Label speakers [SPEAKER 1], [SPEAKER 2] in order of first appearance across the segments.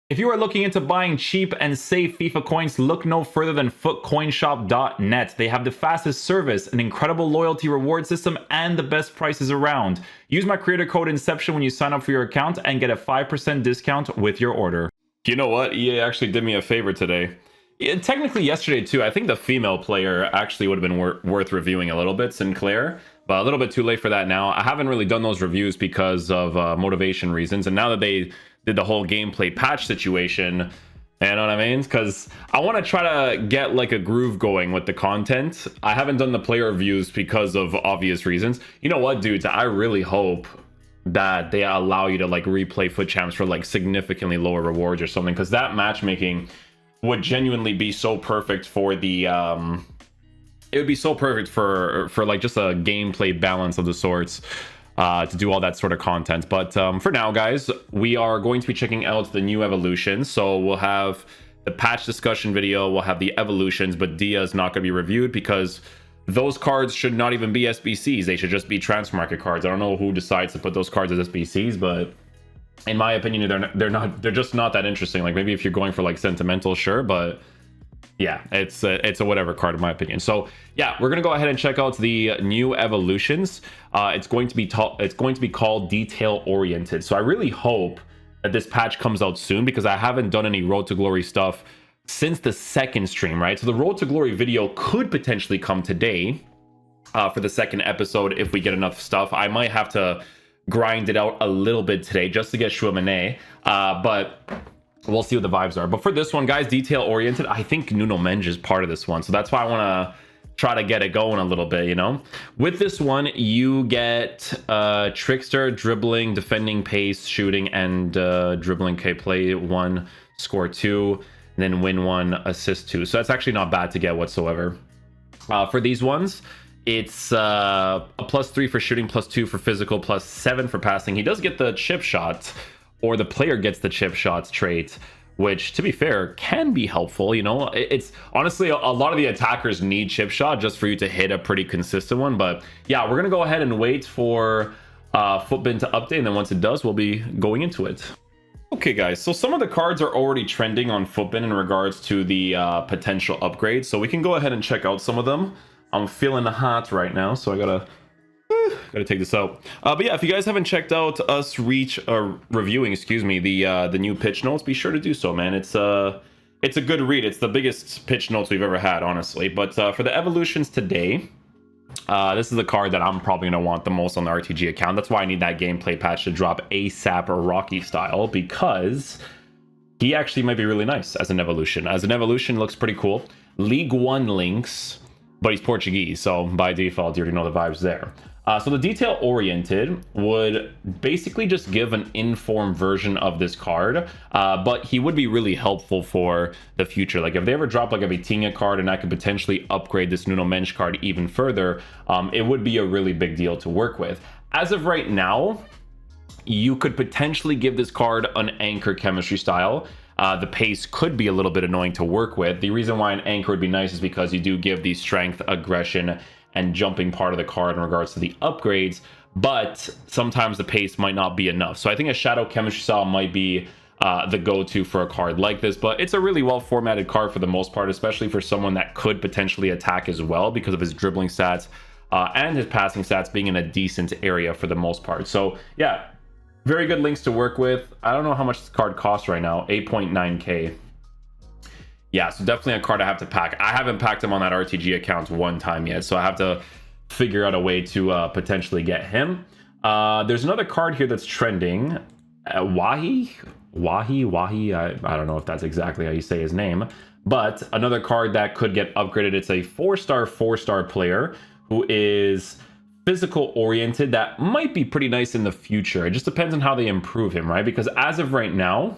[SPEAKER 1] If you are looking into buying cheap and safe FIFA coins, look no further than footcoinshop.net. They have the fastest service, an incredible loyalty reward system, and the best prices around. Use my creator code Inception when you sign up for your account and get a 5% discount with your order. You know what? EA actually did me a favor today. Technically yesterday too. I think the female player actually would have been worth reviewing a little bit, Sinclair, but a little bit too late for that now. I haven't really done those reviews because of motivation reasons, and now that they did the whole gameplay patch situation, you know what I mean? Because I want to try to get like a groove going with the content. I haven't done the player reviews because of obvious reasons. You know what, dudes? I really hope that they allow you to like replay foot champs for like significantly lower rewards or something, because that matchmaking would genuinely be so perfect for the it would be so perfect for like just a gameplay balance of the sorts, to do all that sort of content. But for now, guys, we are going to be checking out the new evolutions. So we'll have the patch discussion video, we'll have the evolutions, but Dia is not going to be reviewed because those cards should not even be SBCs. They should just be transfer market cards. I don't know who decides to put those cards as SBCs, but in my opinion, they're just not that interesting. Like maybe if you're going for like sentimental, sure, but yeah, it's a whatever card in my opinion. So yeah, we're gonna go ahead and check out the new evolutions. It's going to be called detail oriented. So I really hope that this patch comes out soon, because I haven't done any Road to Glory stuff since the second stream, right? So the Road to Glory video could potentially come today for the second episode if we get enough stuff. I might have to grind it out a little bit today just to get Shuamane, but we'll see what the vibes are. But for this one, guys, detail oriented, I think Nuno Mendes is part of this one, so that's why I want to try to get it going a little bit, you know. With this one, you get trickster, dribbling, defending, pace, shooting, and dribbling. Okay, play 1, score 2, and then win 1, assist 2. So that's actually not bad to get whatsoever. For these ones, it's a +3 for shooting, +2 for physical, +7 for passing. He does get the chip shot, or the player gets the chip shots trait, which, to be fair, can be helpful. You know, it's honestly a lot of the attackers need chip shot just for you to hit a pretty consistent one. But yeah, we're gonna go ahead and wait for Footbin to update, and then once it does, we'll be going into it. Okay, guys, so some of the cards are already trending on Footbin in regards to the potential upgrades, so we can go ahead and check out some of them. I'm feeling hot right now, so I gotta take this out. But yeah, if you guys haven't checked out us reviewing, excuse me, the new pitch notes, be sure to do so, man. It's a good read. It's the biggest pitch notes we've ever had, honestly. But for the evolutions today, this is the card that I'm probably gonna want the most on the RTG account. That's why I need that gameplay patch to drop ASAP or Rocky style, because he actually might be really nice as an evolution. As an evolution, looks pretty cool. League One links, but he's Portuguese, so by default, you already know the vibes there. So the detail oriented would basically just give an informed version of this card, but he would be really helpful for the future. Like if they ever drop like a Vitinha card and I could potentially upgrade this Nuno Mendes card even further, it would be a really big deal to work with. As of right now, you could potentially give this card an anchor chemistry style. The pace could be a little bit annoying to work with. The reason why an anchor would be nice is because you do give the strength, aggression, and jumping part of the card in regards to the upgrades, but sometimes the pace might not be enough. So I think a shadow chemistry style might be the go-to for a card like this, but it's a really well formatted card for the most part, especially for someone that could potentially attack as well because of his dribbling stats and his passing stats being in a decent area for the most part. So yeah, very good links to work with. I don't know how much this card costs right now, 8.9k. Yeah, so definitely a card I have to pack. I haven't packed him on that RTG account one time yet, so I have to figure out a way to potentially get him. There's another card here that's trending. Wahi. I don't know if that's exactly how you say his name, but another card that could get upgraded. It's a 4-star player who is physical oriented. That might be pretty nice in the future. It just depends on how they improve him, right? Because as of right now,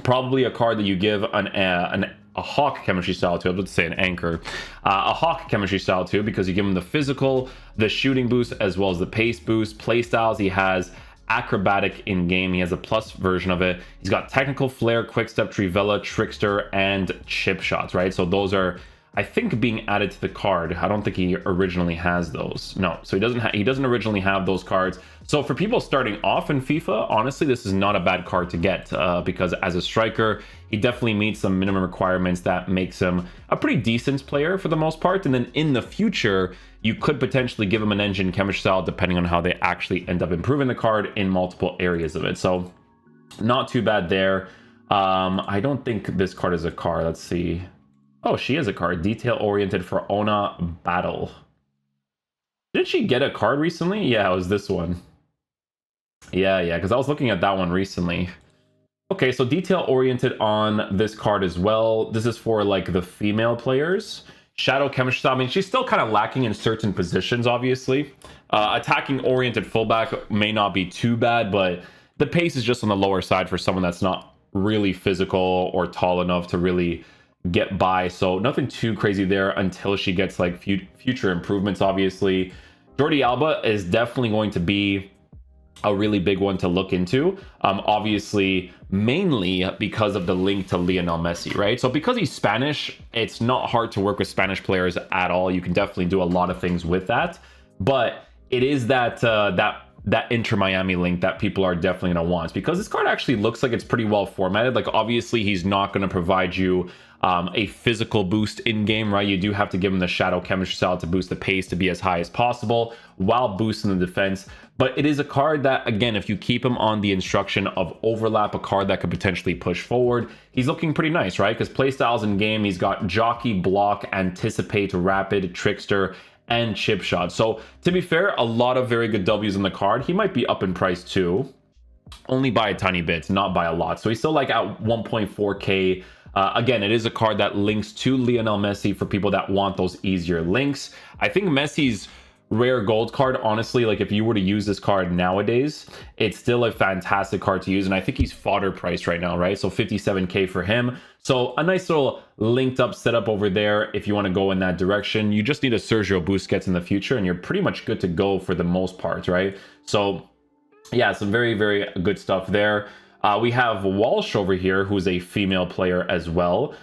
[SPEAKER 1] probably a card that you give a Hawk chemistry style to. I was about to say an anchor. A Hawk chemistry style too, because you give him the physical, the shooting boost, as well as the pace boost. Play styles, he has acrobatic in game. He has a plus version of it. He's got technical flair, quick step, trivella, trickster, and chip shots, right? So those are I think being added to the card. I don't think he originally has those. No, so he doesn't originally have those cards. So for people starting off in FIFA, honestly, this is not a bad card to get because as a striker, he definitely meets some minimum requirements that makes him a pretty decent player for the most part. And then in the future, you could potentially give him an engine chemistry style depending on how they actually end up improving the card in multiple areas of it. So not too bad there. I don't think this card is a card. Let's see. Oh, she is a card. Detail oriented for Ona Battle. Did she get a card recently? Yeah, it was this one. Yeah, because I was looking at that one recently. Okay, so detail oriented on this card as well. This is for like the female players. Shadow chemistry style. I mean, she's still kind of lacking in certain positions, obviously. Attacking oriented fullback may not be too bad, but the pace is just on the lower side for someone that's not really physical or tall enough to really get by. So nothing too crazy there until she gets like future improvements, obviously. Jordi Alba is definitely going to be a really big one to look into, obviously mainly because of the link to Lionel Messi, right? So because he's Spanish, it's not hard to work with Spanish players at all. You can definitely do a lot of things with that, but it is that Inter Miami link that people are definitely going to want, because this card actually looks like it's pretty well formatted. Like obviously he's not going to provide you a physical boost in game, right? You do have to give him the shadow chemistry style to boost the pace to be as high as possible while boosting the defense. But it is a card that, again, if you keep him on the instruction of overlap, a card that could potentially push forward, he's looking pretty nice, right? Because playstyles in game, he's got jockey, block, anticipate, rapid, trickster, and chip shot. So to be fair, a lot of very good W's in the card. He might be up in price too, only by a tiny bit, not by a lot. So he's still like at 1.4K. Again, it is a card that links to Lionel Messi for people that want those easier links. I think Messi's rare gold card, honestly, like if you were to use this card nowadays, it's still a fantastic card to use. And I think he's fodder price right now, right? So 57K for him. So a nice little linked up setup over there if you want to go in that direction. You just need a Sergio Busquets in the future and you're pretty much good to go for the most part, right? So yeah, some very, very good stuff there. We have Walsh over here, who's a female player as well.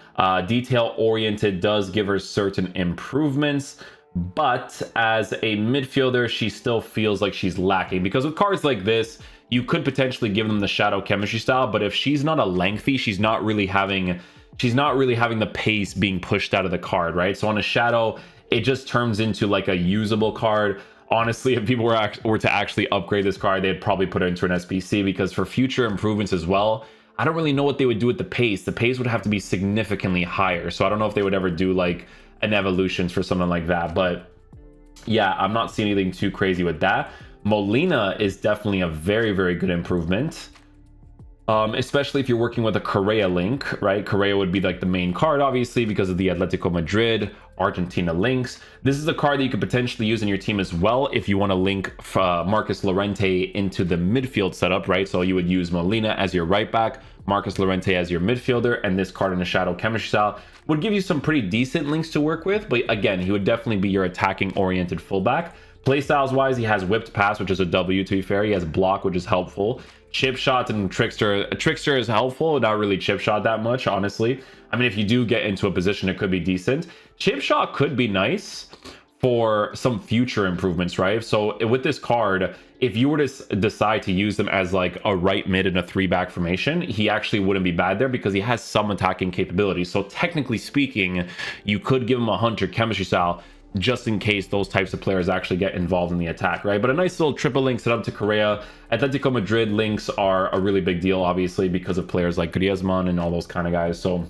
[SPEAKER 1] Detail-oriented does give her certain improvements, but as a midfielder, she still feels like she's lacking. Because with cards like this, you could potentially give them the shadow chemistry style, but if she's not a lengthy, she's not really having the pace being pushed out of the card, right? So on a shadow, it just turns into like a usable card. Honestly, if people were to actually upgrade this card, they'd probably put it into an SBC, because for future improvements as well, I don't really know what they would do with the pace. The pace would have to be significantly higher. So I don't know if they would ever do like an evolutions for something like that. But yeah, I'm not seeing anything too crazy with that. Molina is definitely a very, very good improvement. Especially if you're working with a Correa link, right? Correa would be like the main card, obviously, because of the Atletico Madrid, Argentina links. This is a card that you could potentially use in your team as well if you want to link Marcus Llorente into the midfield setup, right? So you would use Molina as your right back, Marcus Llorente as your midfielder, and this card in the shadow chemistry style would give you some pretty decent links to work with. But again, he would definitely be your attacking oriented fullback. Playstyles wise, he has whipped pass, which is a W, to be fair. He has block, which is helpful. Chip shot and trickster. Trickster is helpful, not really chip shot that much, honestly. I mean, if you do get into a position, it could be decent. Chip shot could be nice for some future improvements, right? So with this card, if you were to decide to use them as like a right mid in a 3-back formation, he actually wouldn't be bad there because he has some attacking capabilities. So technically speaking, you could give him a hunter chemistry style just in case those types of players actually get involved in the attack, right? But a nice little triple link set up to Correa. Atletico Madrid links are a really big deal, obviously, because of players like Griezmann and all those kind of guys. So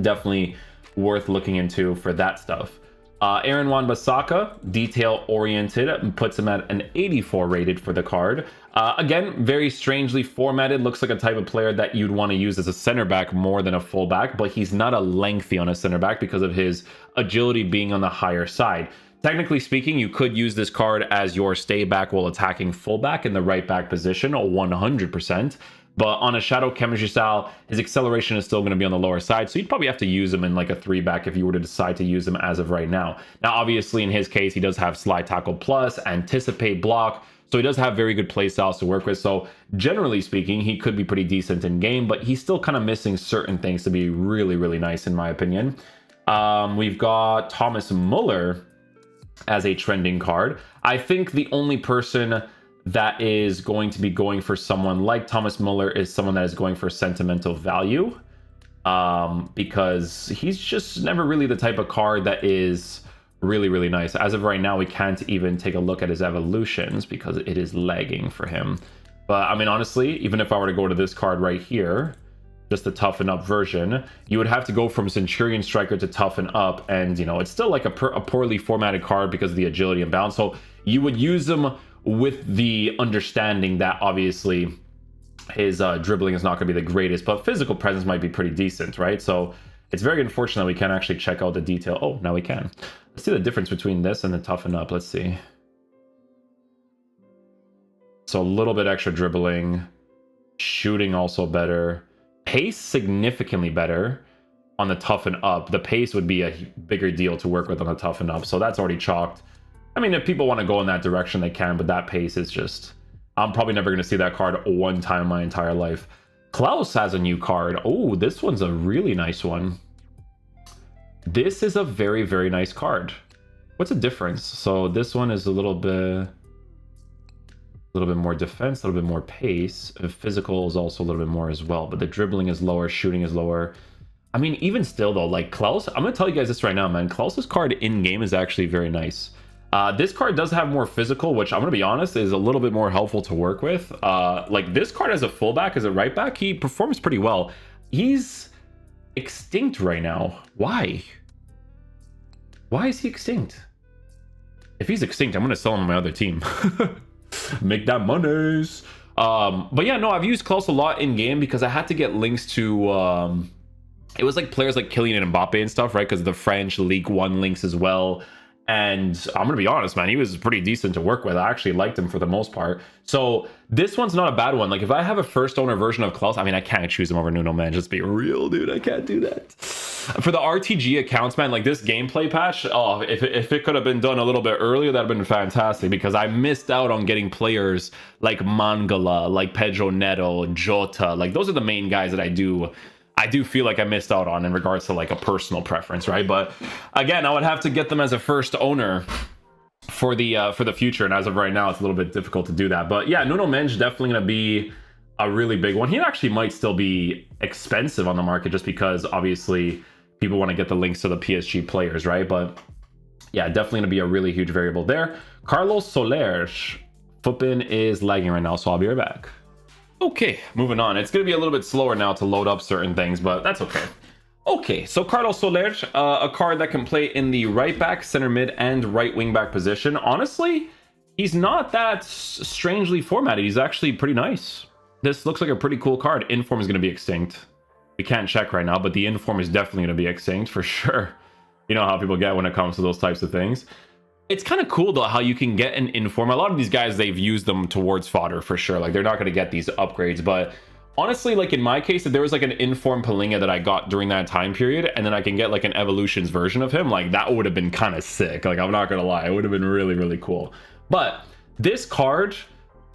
[SPEAKER 1] definitely worth looking into for that stuff. Aaron Wan-Bissaka, detail-oriented, puts him at an 84 rated for the card. Again, very strangely formatted. Looks like a type of player that you'd want to use as a center back more than a fullback, but he's not a lengthy on a center back because of his agility being on the higher side. Technically speaking, you could use this card as your stay back while attacking fullback in the right back position, 100%. But on a shadow chemistry style, his acceleration is still going to be on the lower side. So you'd probably have to use him in like a 3-back if you were to decide to use him as of right now. Now, obviously, in his case, he does have slide tackle plus, anticipate, block. So he does have very good play styles to work with. So generally speaking, he could be pretty decent in game, but he's still kind of missing certain things to be really, really nice, in my opinion. We've got Thomas Muller as a trending card. I think the only person that is going to be going for someone like Thomas Muller is someone that is going for sentimental value, because he's just never really the type of card that is really, really nice. As of right now, we can't even take a look at his evolutions because it is lagging for him. But I mean, honestly, even if I were to go to this card right here, just the toughen up version, you would have to go from Centurion Striker to toughen up, and you know, it's still like a poorly formatted card because of the agility and balance. So you would use them with the understanding that obviously his dribbling is not going to be the greatest, but physical presence might be pretty decent, right? So it's very unfortunate we can't actually check out the detail. Oh, now we can. Let's see the difference between this and the toughen up. Let's see. So a little bit extra dribbling, shooting also better, pace significantly better on the toughen up. The pace would be a bigger deal to work with on the toughen up, so that's already chalked. I mean, if people want to go in that direction, they can, but that pace is just... I'm probably never going to see that card one time in my entire life. Klaus has a new card. Oh, this one's a really nice one. This is a very, very nice card. What's the difference? So this one is a little bit more defense, a little bit more pace. Physical is also a little bit more as well, but the dribbling is lower, shooting is lower. I mean, even still though, like Klaus, I'm going to tell you guys this right now, man. Klaus's card in game is actually very nice. This card does have more physical, which I'm going to be honest is a little bit more helpful to work with. Like this card as a fullback, as a right back, he performs pretty well. He's extinct right now. Why? Why is he extinct? If he's extinct, I'm going to sell him on my other team. Make that monies. But yeah, no, I've used Klaus a lot in game because I had to get links to it was like players like Kylian and Mbappe and stuff, right? Because the French League One links as well. And I'm gonna be honest, man, he was pretty decent to work with. I actually liked him for the most part. So this one's not a bad one. Like if I have a first owner version of Klaus, I mean, I can't choose him over Nuno Mendes. Just be real, dude. I can't do that. For the RTG accounts, man, like this gameplay patch, oh, if it could have been done a little bit earlier, that'd have been fantastic, because I missed out on getting players like Mangala, like Pedro Neto, Jota. Like those are the main guys that I do feel like I missed out on in regards to like a personal preference, right? But again, I would have to get them as a first owner for the future, and as of right now, it's a little bit difficult to do that. But yeah, Nuno Mendes definitely gonna be a really big one. He actually might still be expensive on the market just because obviously people want to get the links to the PSG players, right? But yeah, definitely gonna be a really huge variable there. Carlos Soler, Footbin is lagging right now, so I'll be right back. Okay, moving on. It's going to be a little bit slower now to load up certain things, but that's okay. Okay, so Carlos Soler, a card that can play in the right back, center mid, and right wing back position. Honestly, he's not that strangely formatted. He's actually pretty nice. This looks like a pretty cool card. Inform is going to be extinct. We can't check right now, but the inform is definitely going to be extinct for sure. You know how people get when it comes to those types of things. It's kind of cool though how you can get an inform. A lot of these guys, they've used them towards fodder for sure. Like they're not going to get these upgrades, but honestly, like in my case, if there was like an inform Palinga that I got during that time period, and then I can get like an evolutions version of him, like that would have been kind of sick. Like I'm not going to lie, it would have been really, really cool. But this card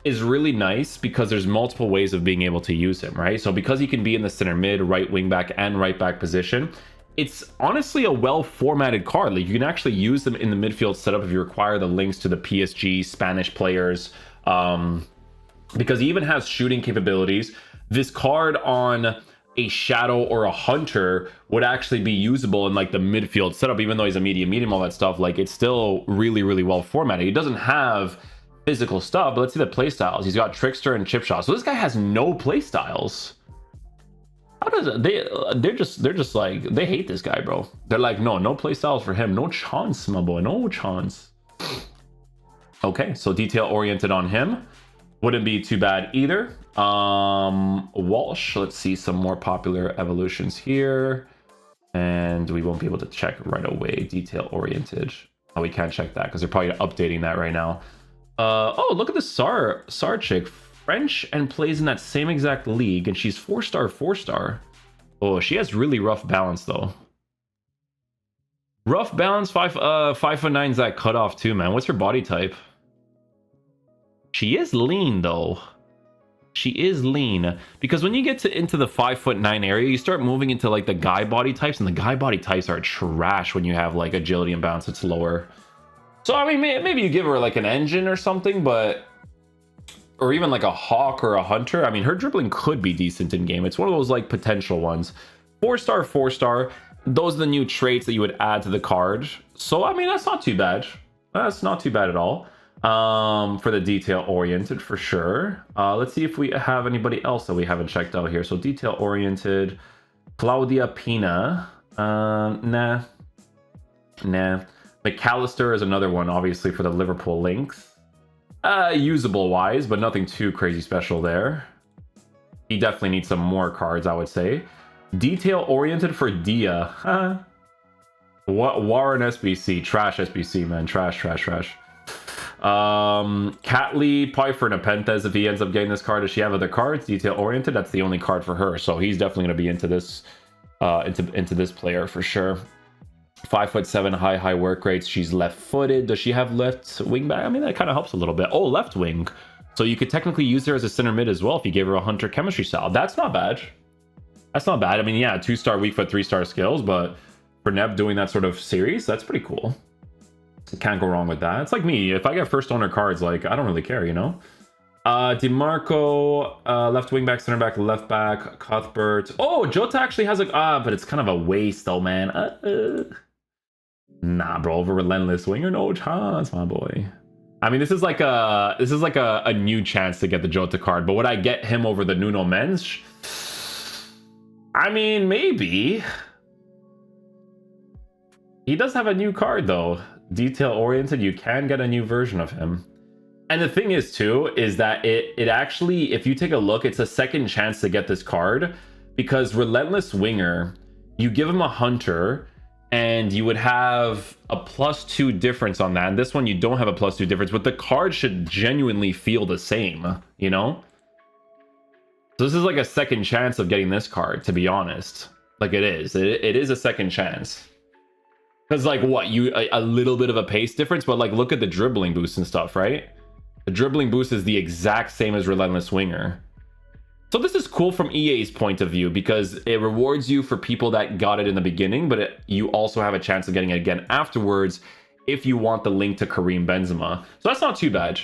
[SPEAKER 1] is really nice because there's multiple ways of being able to use him, right? So because he can be in the center mid, right wing back, and right back position, it's honestly a well-formatted card. Like you can actually use them in the midfield setup if you require the links to the PSG Spanish players, because he even has shooting capabilities. This card on a shadow or a hunter would actually be usable in like the midfield setup, even though he's a medium, all that stuff. Like it's still really, really well formatted. He doesn't have physical stuff, but let's see the play styles. He's got trickster and chip shot. So this guy has no play styles. How does it? They're just like, they hate this guy, bro. They're like, no play styles for him. No chance, my boy. No chance. Okay, so detail oriented on him. Wouldn't be too bad either. Walsh, let's see some more popular evolutions here. And we won't be able to check right away. Detail oriented. Oh, we can't check that because they're probably updating that right now. Oh, look at the Sar chick. French and plays in that same exact league, and she's 4-star. Oh, she has really rough balance though. Rough balance, 5'9" that cutoff too, man. What's her body type? She is lean though. She is lean, because when you get into the 5'9" area, you start moving into like the guy body types, and the guy body types are trash when you have like agility and balance that's lower. So I mean, maybe you give her like an engine or something, but or even like a hawk or a hunter. I mean, her dribbling could be decent in game. It's one of those like potential ones. 4-star, 4-star. Those are the new traits that you would add to the card. So I mean, that's not too bad. That's not too bad at all. For the detail oriented for sure. Let's see if we have anybody else that we haven't checked out here. So detail oriented, Claudia Pina. Nah. McAllister is another one, obviously, for the Liverpool links. Usable wise, but nothing too crazy special there. He definitely needs some more cards, I would say. Detail oriented for Dia. What Warren SBC? Trash SBC, man. Trash. Catley, probably for Nepenthes if he ends up getting this card. Does she have other cards? Detail oriented, that's the only card for her. So he's definitely going to be into this into this player for sure. 5'7", high work rates. She's left-footed. Does she have left wing back? I mean, that kind of helps a little bit. Oh, left wing. So you could technically use her as a center mid as well if you gave her a hunter chemistry style. That's not bad. That's not bad. I mean, yeah, 2-star weak foot, 3-star skills, but for Neb doing that sort of series, that's pretty cool. Can't go wrong with that. It's like me. If I get first owner cards, like, I don't really care, you know? DeMarco, left wing back, center back, left back, Cuthbert. Oh, Jota actually has a... but it's kind of a waste, though, man. Nah, bro. Over Relentless Winger, no chance, my boy. I mean, this is like a new chance to get the Jota card, but would I get him over the Nuno Mendes? I mean, maybe. He does have a new card, though. Detail oriented, you can get a new version of him. And the thing is too is that it actually, if you take a look, it's a second chance to get this card, because Relentless Winger, you give him a hunter and you would have a +2 difference on that, and this one you don't have a +2 difference, but the card should genuinely feel the same, you know? So this is like a second chance of getting this card, to be honest. Like it is a second chance. Because, like, what, a little bit of a pace difference, but, like, look at the dribbling boost and stuff, right? The dribbling boost is the exact same as Relentless Winger. So this is cool from EA's point of view, because it rewards you for people that got it in the beginning, but you also have a chance of getting it again afterwards if you want the link to Karim Benzema. So that's not too bad.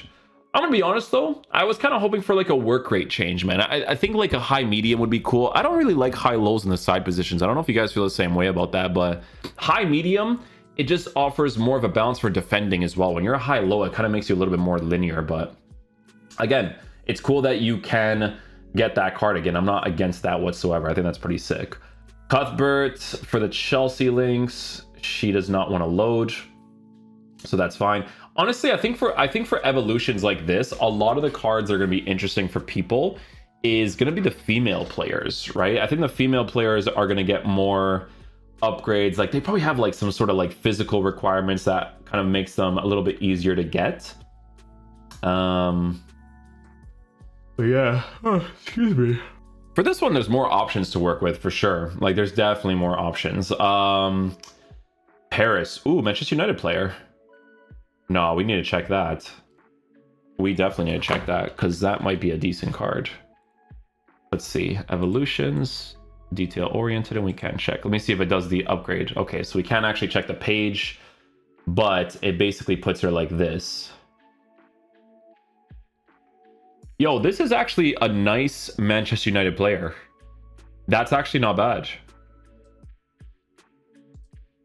[SPEAKER 1] I'm gonna be honest though, I was kind of hoping for like a work rate change, man. I think like a high medium would be cool. I don't really like high lows in the side positions. I don't know if you guys feel the same way about that, but high medium, it just offers more of a balance for defending as well. When you're a high low, it kind of makes you a little bit more linear, but again, it's cool that you can get that card again. I'm not against that whatsoever. I think that's pretty sick. Cuthbert for the Chelsea links, she does not want to load, so that's fine. Honestly, I think for evolutions like this, a lot of the cards that are going to be interesting for people is going to be the female players, right? I think the female players are going to get more upgrades. Like they probably have like some sort of like physical requirements that kind of makes them a little bit easier to get. But yeah, excuse me. For this one, there's more options to work with for sure. Like there's definitely more options. Paris, ooh, Manchester United player. No, we need to check that. We definitely need to check that, because that might be a decent card. Let's see. Evolutions, detail oriented, and we can check. Let me see if it does the upgrade. Okay, so we can't actually check the page, but it basically puts her like this. Yo, this is actually a nice Manchester United player. That's actually not bad.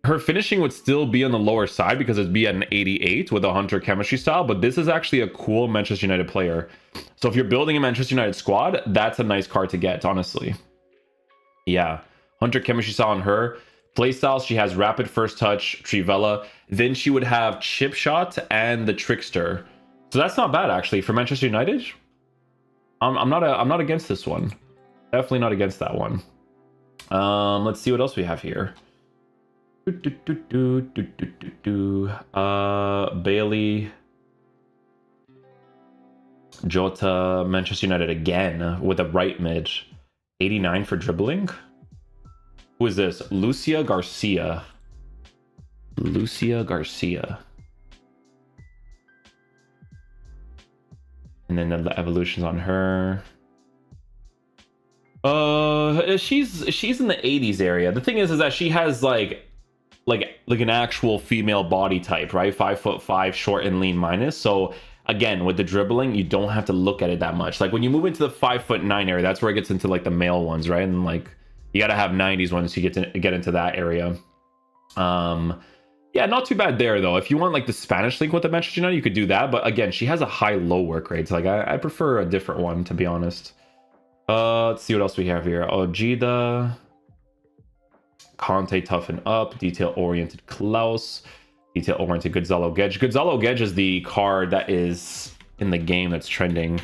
[SPEAKER 1] Her finishing would still be on the lower side because it'd be at an 88 with a hunter chemistry style, but this is actually a cool Manchester United player. So if you're building a Manchester United squad, that's a nice card to get, honestly. Yeah, hunter chemistry style on her. Playstyle, she has rapid first touch, Trivella. Then she would have chip shot and the trickster. So that's not bad actually for Manchester United. I'm not against this one. Definitely not against that one. Let's see what else we have here. Bailey, Jota, Manchester United again with a right mid. 89 for dribbling. Who is this? Lucia Garcia. Lucia Garcia. And then the evolutions on her. She's in the 80s area. The thing is that she has like an actual female body type, right? 5'5", short and lean minus. So again, with the dribbling, you don't have to look at it that much. Like when you move into the 5'9" area, that's where it gets into like the male ones, right? And like you gotta have 90s ones to get into that area. Yeah, not too bad there though. If you want like the Spanish link with the Manchester United, you could do that. But again, she has a high low work rate. So like I prefer a different one, to be honest. Let's see what else we have here. Ojeda, Conte, toughen up, detail oriented Klaus, detail oriented Gonzalo Gedge. Gonzalo Gedge is the card that is in the game that's trending.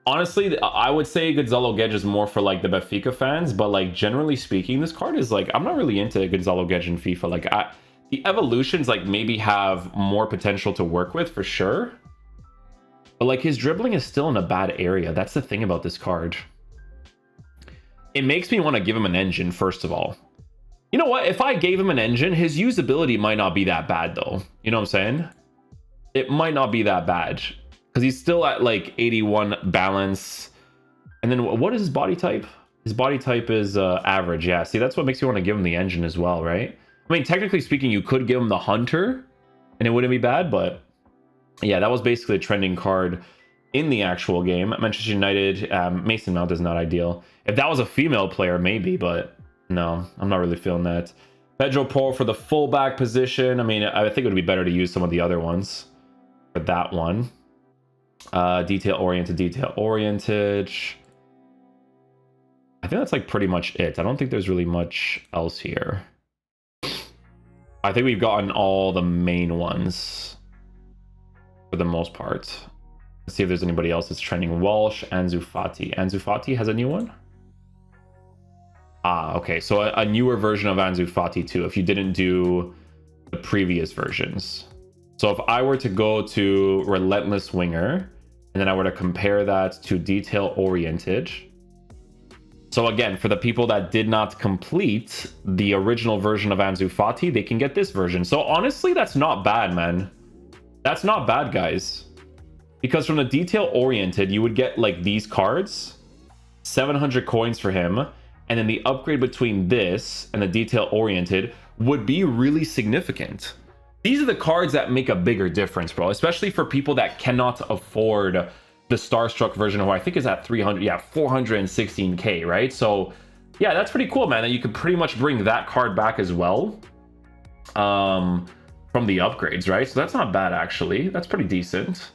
[SPEAKER 1] Honestly, I would say Gonzalo Gedge is more for like the Benfica fans, but like generally speaking, this card is like, I'm not really into Gonzalo Gedge in FIFA. Like the evolutions like maybe have more potential to work with for sure, but like his dribbling is still in a bad area. That's the thing about this card. It makes me want to give him an engine, first of all. You know what? If I gave him an engine, his usability might not be that bad, though. You know what I'm saying? It might not be that bad. Because he's still at, like, 81 balance. And then what is his body type? His body type is average. Yeah, see, that's what makes you want to give him the engine as well, right? I mean, technically speaking, you could give him the Hunter, and it wouldn't be bad, but... yeah, that was basically a trending card in the actual game. Manchester United, Mason Mount is not ideal. If that was a female player, maybe, but no, I'm not really feeling that. Pedro Porro for the fullback position. I mean, I think it would be better to use some of the other ones for that one. Detail oriented, detail oriented. I think that's like pretty much it. I don't think there's really much else here. I think we've gotten all the main ones for the most part. Let's see if there's anybody else that's trending. Walsh, Ansu Fati. Ansu Fati has a new one? Ah, okay. So a newer version of Ansu Fati too, if you didn't do the previous versions. So if I were to go to Relentless Winger, and then I were to compare that to Detail Oriented. So again, for the people that did not complete the original version of Ansu Fati, they can get this version. So honestly, that's not bad, man. That's not bad, guys. Because from the Detail Oriented, you would get like these cards, 700 coins for him, and then the upgrade between this and the Detail Oriented would be really significant. These are the cards that make a bigger difference, bro, especially for people that cannot afford the Starstruck version, who I think is at 300, yeah, 416k, right? So yeah, that's pretty cool, man, that you could pretty much bring that card back as well from the upgrades, right? So that's not bad, actually. That's pretty decent.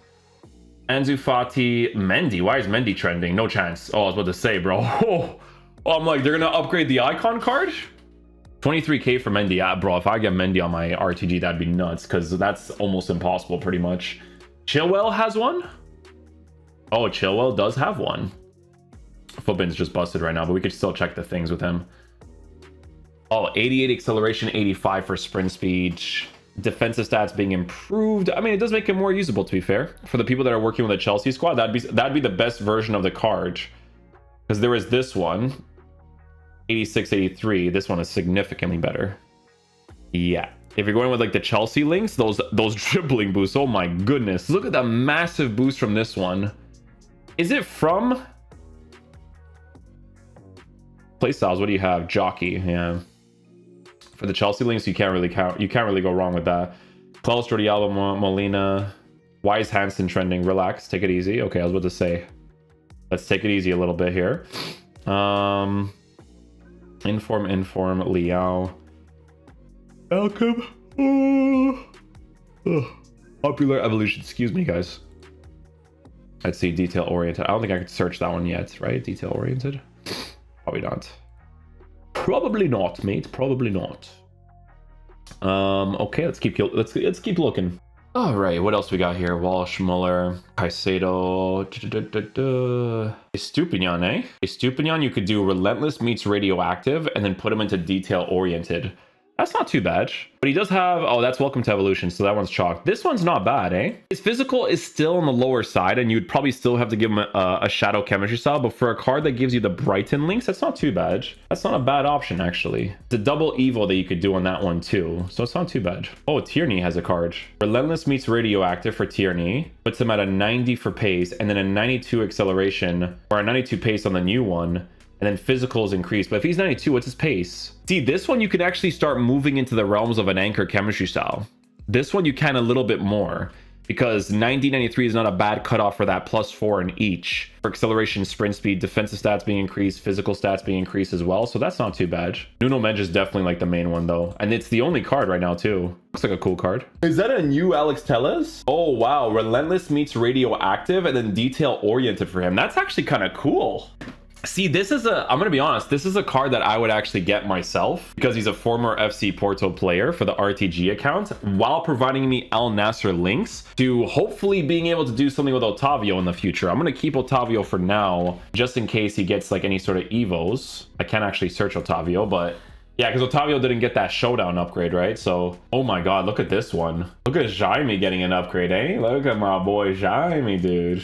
[SPEAKER 1] Ansu Fati, Mendy. Why is Mendy trending? No chance. Oh, I was about to say, bro. Oh, I'm like, they're gonna upgrade the icon card? 23k for Mendy. Yeah, bro, if I get Mendy on my RTG, that'd be nuts, because that's almost impossible, pretty much. Chilwell has one? Oh, Chilwell does have one. Footbin's just busted right now, but we could still check the things with him. Oh, 88 acceleration, 85 for sprint speed. Defensive stats being improved. I mean, it does make it more usable, to be fair. For the people that are working with the Chelsea squad, that'd be the best version of the card. Because there is this one, 86, 83. This one is significantly better. Yeah. If you're going with like the Chelsea links, those dribbling boosts, oh my goodness. Look at the massive boost from this one. Is it from Playstyles? What do you have? Jockey, yeah. For the Chelsea links, you can't really go wrong with that. Klaus, Jordi Alba, Molina. Why is Hansen trending? Relax, take it easy. Okay, I was about to say, let's take it easy a little bit here. Inform, Liao. Malcolm. Popular evolution. Excuse me, guys. Let's see, detail oriented. I don't think I could search that one yet, right? Detail oriented. Probably not. Probably not, mate. Probably not. Okay, let's keep looking. All right, what else we got here? Walsh, Muller, Caicedo. Estupinian, eh? Estupinian, you could do Relentless meets Radioactive and then put him into Detail Oriented. That's not too bad. But he does have... oh, that's Welcome to Evolution, so that one's chalk. This one's not bad, eh? His physical is still on the lower side, and you'd probably still have to give him a Shadow Chemistry style, but for a card that gives you the Brighton links, that's not too bad. That's not a bad option, actually. It's a double Evo that you could do on that one, too, so it's not too bad. Oh, Tierney has a card. Relentless meets Radioactive for Tierney. Puts him at a 90 for pace, and then a 92 acceleration, or a 92 pace on the new one, And then physicals increase. But if he's 92, what's his pace? See, this one you could actually start moving into the realms of an anchor chemistry style. This one you can a little bit more, because 90, 93 is not a bad cutoff for that +4 in each. For acceleration, sprint speed, defensive stats being increased, physical stats being increased as well. So that's not too bad. Nuno Mendes is definitely like the main one though. And it's the only card right now too. Looks like a cool card. Is that a new Alex Telles? Oh wow, relentless meets radioactive and then detail oriented for him. That's actually kind of cool. See, this is I'm gonna be honest, this is a card that I would actually get myself because he's a former FC Porto player for the RTG account, while providing me Al Nasser links to hopefully being able to do something with Otavio in the future. I'm gonna keep Otavio for now, just in case he gets like any sort of evos. I can't actually search Otavio, but yeah, because Otavio didn't get that showdown upgrade, right? So, oh my god, look at this one. Look at Jaime getting an upgrade, eh? Look at my boy Jaime, dude.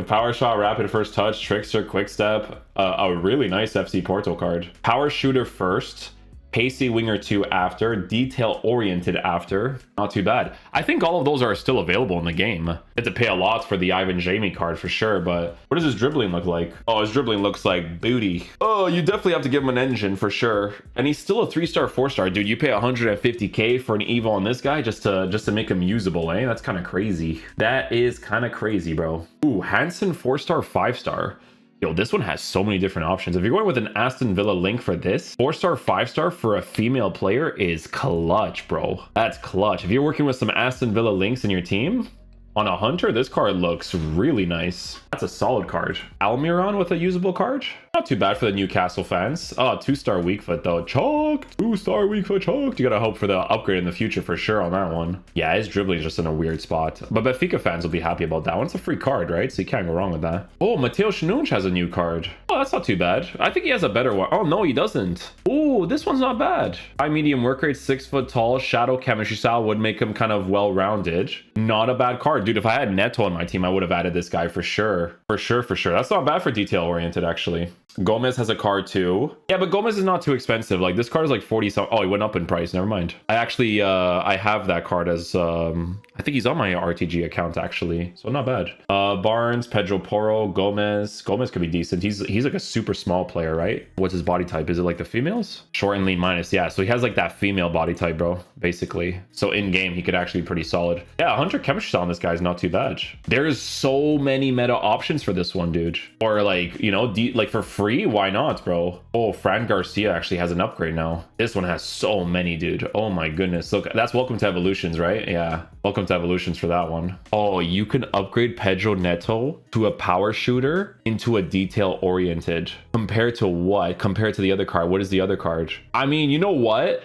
[SPEAKER 1] Power shot, rapid first touch, trickster, quick step, a really nice FC Porto card. Power shooter first, pacey winger 2 after, detail oriented after. Not too bad. I think all of those are still available in the game. You have to pay a lot for the Ivan Jamie card for sure, but what does his dribbling look like? Oh, his dribbling looks like booty. Oh, you definitely have to give him an engine for sure. And he's still a 3-star, 4-star. Dude, you pay 150k for an evo on this guy just to make him usable, eh? That's kind of crazy. That is kind of crazy, bro. Ooh, Hansen 4-star, 5-star. Yo, this one has so many different options. If you're going with an Aston Villa link for this, 4-star, 5-star for a female player is clutch, bro. That's clutch. If you're working with some Aston Villa links in your team, on a hunter, this card looks really nice. That's a solid card. Almiron with a usable card? Not too bad for the Newcastle fans. Oh, 2-star weak foot though. Choked. 2-star weak foot choked. You gotta hope for the upgrade in the future for sure on that one. Yeah, his dribbling is just in a weird spot. But Benfica fans will be happy about that one. It's a free card, right? So you can't go wrong with that. Oh, Mateusz Nunes has a new card. Oh, that's not too bad. I think he has a better one. Oh, no, he doesn't. Oh, this one's not bad. High medium work rate, 6 foot tall, shadow chemistry style would make him kind of well-rounded. Not a bad card. Dude, if I had Neto on my team, I would have added this guy for sure. For sure. That's not bad for detail-oriented, actually. Gomez has a card too. Yeah, but Gomez is not too expensive. Like this card is like 40 something. Oh, he went up in price. Never mind. I actually I have that card as I think he's on my RTG account actually. So not bad. Barnes, Pedro Porro, Gomez. Gomez could be decent. He's like a super small player, right? What's his body type? Is it like the females? Short and lean minus. Yeah, so he has like that female body type, bro, basically. So in game he could actually be pretty solid. Yeah, 100 chemistry style on this guy is not too bad. There's so many meta options for this one, dude. Or like, you know, like for free, why not, bro? Oh, Fran Garcia actually has an upgrade now. This one has so many, dude. Oh my goodness. Look, that's Welcome to Evolutions, right? Yeah, Welcome to Evolutions for that one. Oh, you can upgrade Pedro Neto to a power shooter into a detail oriented. Compared to what? Compared to the other card. What is the other card? I mean, you know what?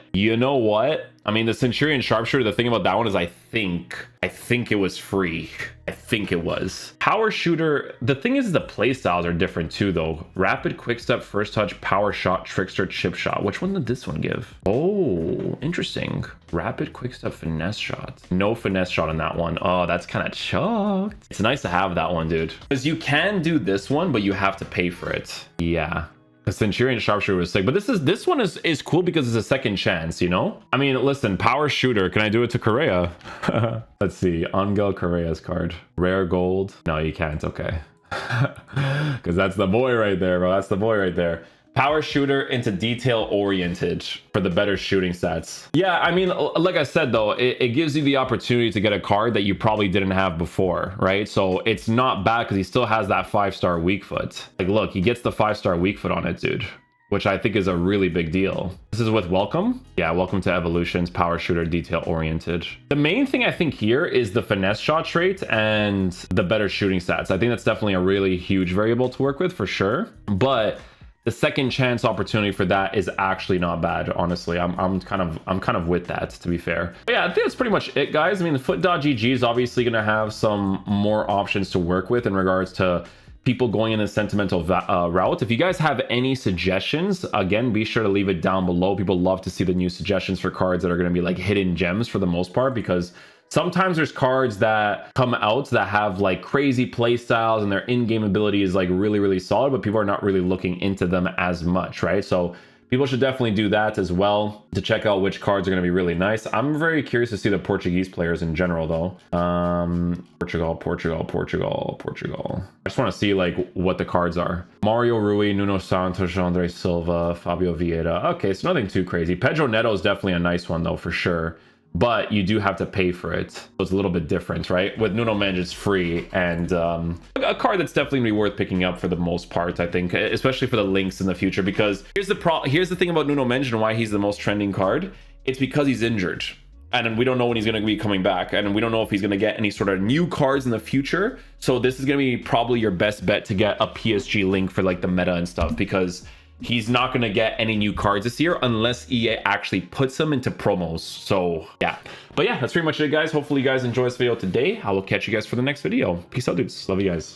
[SPEAKER 1] I mean, the Centurion Sharpshooter, the thing about that one is I think it was free. I think it was. Power Shooter, the thing is the play styles are different too though. Rapid, Quick Step, First Touch, Power Shot, Trickster, Chip Shot. Which one did this one give? Oh, interesting. Rapid, Quick Step, Finesse Shot. No Finesse Shot on that one. Oh, that's kind of chucked. It's nice to have that one, dude. Because you can do this one, but you have to pay for it. Yeah. The Centurion Sharpshooter was sick, but this one is cool because it's a second chance, you know? I mean, listen, Power Shooter, can I do it to Correa? Let's see, Angel Correa's card. Rare gold. No, you can't, okay. Because that's the boy right there, bro. That's the boy right there. Power shooter into detail oriented for the better shooting stats. Yeah, I mean, like I said, though, it gives you the opportunity to get a card that you probably didn't have before, right? So it's not bad because he still has that 5-star weak foot. Like, look, he gets the 5-star weak foot on it, dude, which I think is a really big deal. This is with Welcome. Yeah, Welcome to Evolutions, power shooter, detail oriented. The main thing I think here is the finesse shot trait and the better shooting stats. I think that's definitely a really huge variable to work with for sure. But the second chance opportunity for that is actually not bad, honestly. I'm kind of with that, to be fair. But yeah, I think that's pretty much it, guys. I mean, the foot.gg is obviously going to have some more options to work with in regards to people going in a sentimental route. If you guys have any suggestions, again, be sure to leave it down below. People love to see the new suggestions for cards that are going to be like hidden gems for the most part, because sometimes there's cards that come out that have like crazy play styles and their in-game ability is like really, really solid, but people are not really looking into them as much, right? So people should definitely do that as well to check out which cards are going to be really nice. I'm very curious to see the Portuguese players in general, though. Portugal. I just want to see like what the cards are. Mario Rui, Nuno Santos, Andre Silva, Fabio Vieira. Okay, so nothing too crazy. Pedro Neto is definitely a nice one, though, for sure. But you do have to pay for it. So it's a little bit different, right? With Nuno Mendes, it's free. And a card that's definitely going to be worth picking up for the most part, I think, especially for the links in the future. Because here's the thing about Nuno Mendes and why he's the most trending card. It's because he's injured. And we don't know when he's going to be coming back. And we don't know if he's going to get any sort of new cards in the future. So this is going to be probably your best bet to get a PSG link for like the meta and stuff. Because he's not going to get any new cards this year unless EA actually puts them into promos. So yeah, but yeah, that's pretty much it, guys. Hopefully you guys enjoy this video today. I will catch you guys for the next video. Peace out, dudes. Love you guys.